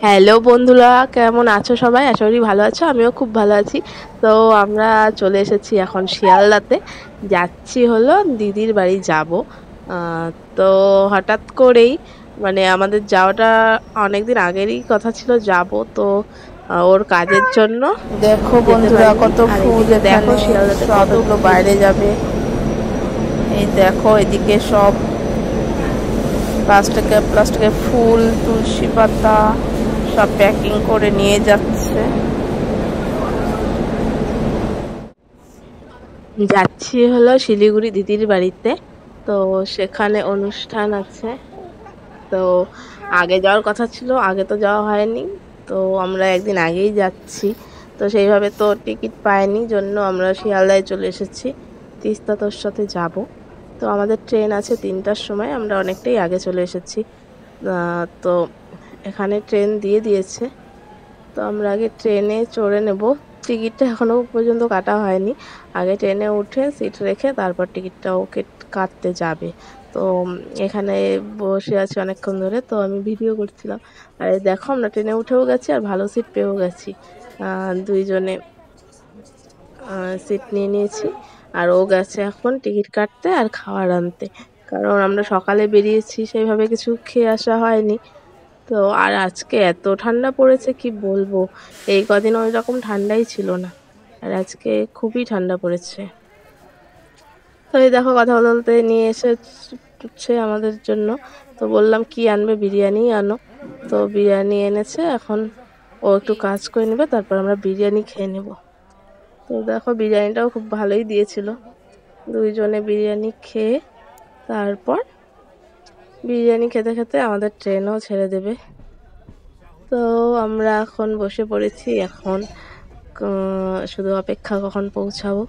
Hello বন্ধুরা, কেমন আছো সবাই? আশা করি ভালো আছো। আমিও খুব ভালো আছি। তো আমরা চলে এসেছি এখন শিয়ালদাতে। যাচ্ছি হলো দিদির বাড়ি যাব। তো হঠাৎ করেই মানে আমাদের যাওয়াটা অনেকদিন আগেরই কথা ছিল, যাব তো ওর কাজের জন্য দেখো যেতে বন্ধুরা, পারিনি। কত আর ফুল এইদিকে দেখো এখানে। শিয়ালদাতে সব কত এগুলো ভিড়। বাইরে যাবে। এই দেখো এদিকে সব প্লাস্টিকের ফুল, তুলসী পাতা সব প্যাকিং করে নিয়ে যাচ্ছে। যাচ্ছি হলো শিলিগুড়ি দিদির বাড়িতে। তো সেখানে অনুষ্ঠান আছে। তো আগে যাওয়ার কথা ছিল, আগে তো যাওয়া হয়নি। তো আমরা একদিন আগেই যাচ্ছি। তো সেইভাবে তো টিকিট পাইনি, জন্য আমরা শিয়ালদায় চলে এসেছি। তিস্তা তোর সাথে যাব। তো আমাদের ট্রেন আছে 3টার সময়, আমরা অনেকটাই আগে চলে এসেছি। তো এখানে ট্রেন দিয়ে দিয়েছে। তো আমরা আগে ট্রেনে চড়ে নেব। টিকিটটা এখনো পর্যন্ত কাটা হয়নি। আগে ট্রেনে উঠে সিট রেখে তারপর টিকিটটাও কাটতে যাবে। তো এখানে বসে আছি অনেকক্ষণ ধরে, তো আমি ভিডিও করছিলাম। আর এই দেখো আমরা ট্রেনে উঠেও গেছি আর ভালো সিট পেয়েও গেছি। দুইজনে সিট নিয়ে নিয়েছি। আর ও গেছে এখন টিকিট কাটতে আর খাবার আনতে, কারণ আমরা সকালে বেরিয়েছি, সেইভাবে কিছু খেয়ে আসা হয়নি। তো আর আজকে এত ঠান্ডা পড়েছে কি বলবো। এই কদিন ওই রকম ঠান্ডাই ছিল না, আর আজকে খুবই ঠান্ডা পড়েছে। তো এই দেখো কথা বলতে বলতে নিয়ে এসেছে আমাদের জন্য। তো বললাম কি আনবে, বিরিয়ানি আনো। তো বিরিয়ানি এনেছে। এখন ও একটু কাজ করে নেবে, তারপর আমরা বিরিয়ানি খেয়ে নেব। তো দেখো বিরিয়ানিটাও খুব ভালোই দিয়েছিল। দুইজনে বিরিয়ানি খেয়ে তারপর বিরিয়ানি খেতে খেতে আমাদের ট্রেনও ছেড়ে দেবে। তো আমরা এখন বসে পড়েছি। এখন শুধু অপেক্ষা কখন পৌঁছাবো।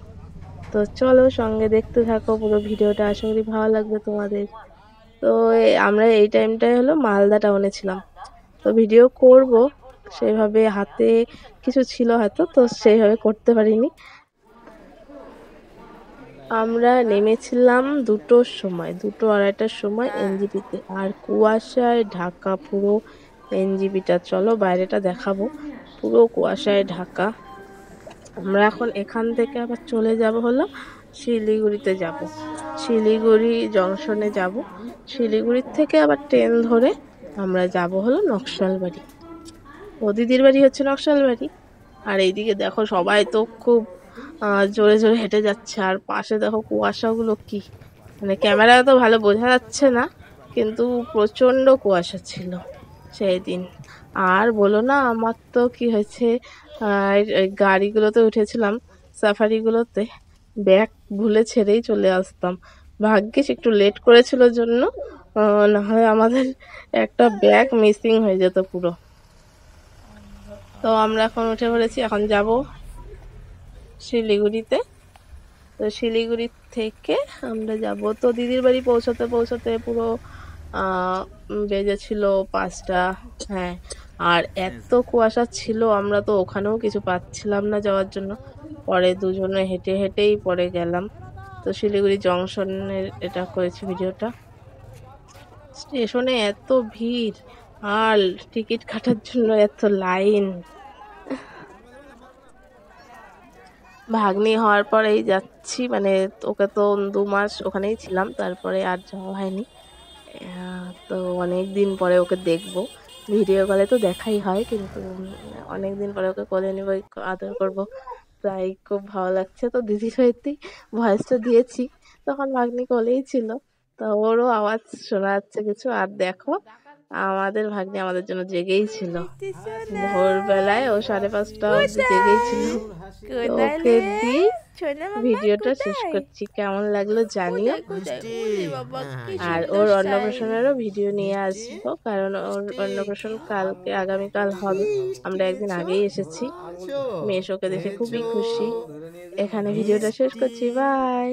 তো চলো সঙ্গে দেখতে থাকো পুরো ভিডিওটা, আশা করি ভালো লাগবে তোমাদের। তো আমরা এই টাইমটায় হলো মালদা টাউনে ছিলাম। তো ভিডিও করব, সেভাবে হাতে কিছু ছিল হয়তো, তো সেইভাবে করতে পারিনি। আমরা নেমেছিলাম 2টোর সময়, 2-2:30টার সময় এনজিপিতে। আর কুয়াশায় ঢাকা পুরো এনজিপিটা। চলো বাইরেটা দেখাবো, পুরো কুয়াশায় ঢাকা। আমরা এখন এখান থেকে আবার চলে যাব হলো শিলিগুড়িতে যাব। শিলিগুড়ি জংশনে যাব। শিলিগুড়ির থেকে আবার ট্রেন ধরে আমরা যাব হলো নকশালবাড়ি। ও দিদির বাড়ি হচ্ছে নকশালবাড়ি। আর এইদিকে দেখো সবাই তো খুব জোরে জোরে হেঁটে যাচ্ছে। আর পাশে দেখো কুয়াশাগুলো কি, মানে ক্যামেরায় তো ভালো বোঝা যাচ্ছে না, কিন্তু প্রচন্ড কুয়াশা ছিল সেই দিন। আর বলো না, আমার তো কি হয়েছে, এই গাড়িগুলোতে উঠেছিলাম, সাফারিগুলোতে, ব্যাগ ভুলে ছেড়েই চলে আসতাম। ভাগ্যিস একটু লেট করেছিল জন্য, না হয় আমাদের একটা ব্যাগ মিসিং হয়ে যেত পুরো। তো আমরা এখন উঠে পড়েছি, এখন যাব শিলিগুড়িতে। তো শিলিগুড়ি থেকে আমরা যাব, তো দিদির বাড়ি পৌঁছতে পৌঁছতে পুরো বেজেছিল 5টা। হ্যাঁ, আর এত কুয়াশা ছিল, আমরা তো ওখানেও কিছু পাচ্ছিলাম না যাওয়ার জন্য। পরে দুজনে হেঁটে হেঁটেই পরে গেলাম। তো শিলিগুড়ি জংশনের এটা করেছি ভিডিওটা। স্টেশনে এত ভিড়, আর টিকিট কাটার জন্য এত লাইন। ভাগ্নি হওয়ার পরেই যাচ্ছি, মানে ওকে তো 2 মাস ওখানেই ছিলাম, তারপরে আর যাওয়া হয়নি। তো অনেক দিন পরে ওকে দেখবো। ভিডিও কলে তো দেখাই হয়, কিন্তু অনেক দিন পরে ওকে কোলে নিব, আদর করব, তাই খুব ভালো লাগছে। তো দিদির বাড়িতেই ভয়েসটা দিয়েছি, তখন ভাগ্নি কোলেই ছিল। তো ওরও আওয়াজ শোনা যাচ্ছে কিছু। আর দেখো আমাদের ভাগ্নি আমাদের জন্য জেগেই ছিল। ভোরবেলায় ও 5:30টা অবধি জেগেই ছিল। তো ওকে দিই ভিডিওটা শেষ করছি। কেমন লাগলো জানিও। আর ওর অন্নপ্রাশনেরও ভিডিও নিয়ে আসবো, কারণ ওর অন্নপ্রাশন কালকে আগামীকাল হবে। আমরা একদিন আগেই এসেছি। মেয়ে ওকে দেখে খুবই খুশি। এখানে ভিডিওটা শেষ করছি, বাই।